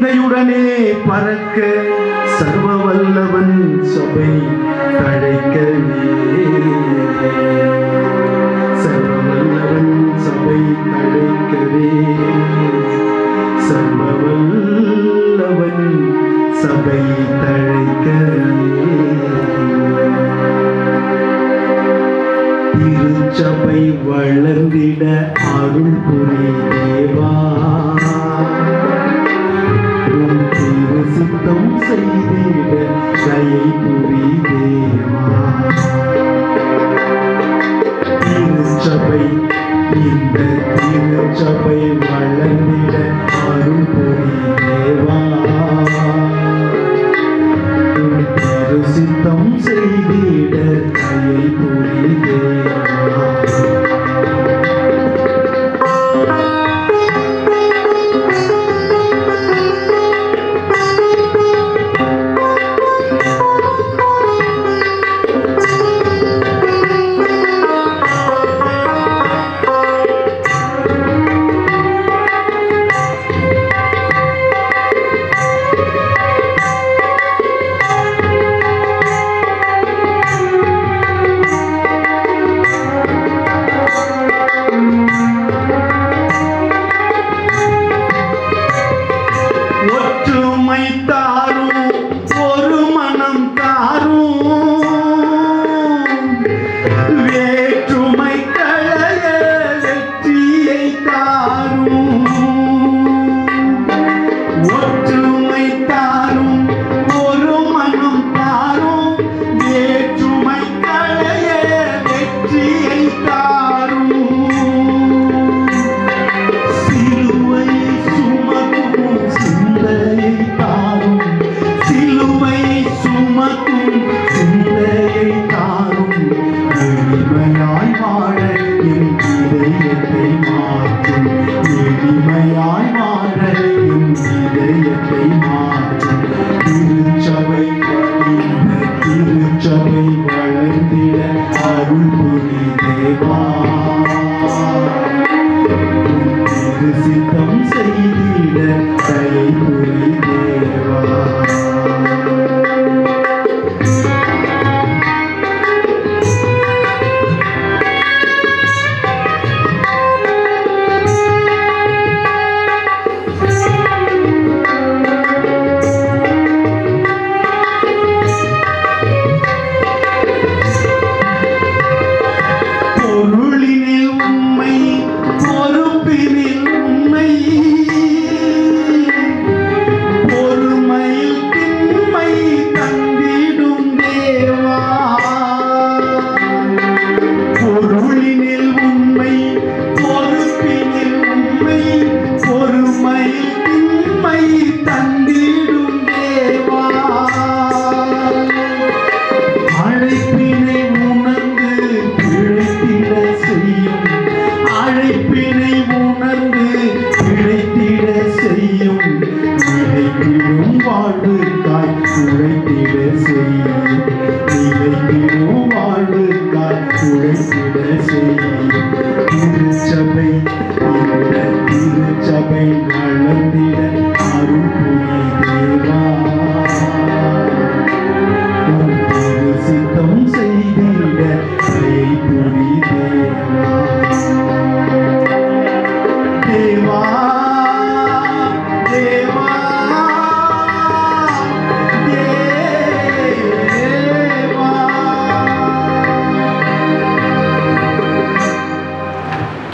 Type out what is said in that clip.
சிந்தையுடனே பறக்க சர்வ வல்லவன் சபை தழைக்கவே. சர்வ வல்லவன் சபை தழைக்கவே. சர்வ வல்லவன் சபை தழைக்கவே. திருச்சபை வளர்ந்திட அருள் புரி தேவா. சித்தம் செய்திட தயை புரி தேவா. திருச்சபை இந்த திருச்சபை வளர்ந்திட அருள் புரி தேவா. சித்தம் செய்திட தயை புரி தேவா. திருச்சபை வளர்ந்திட அருள் புரி தேவா. சித்தம் செய்திட தயை புரி தேவா. வாழ்வு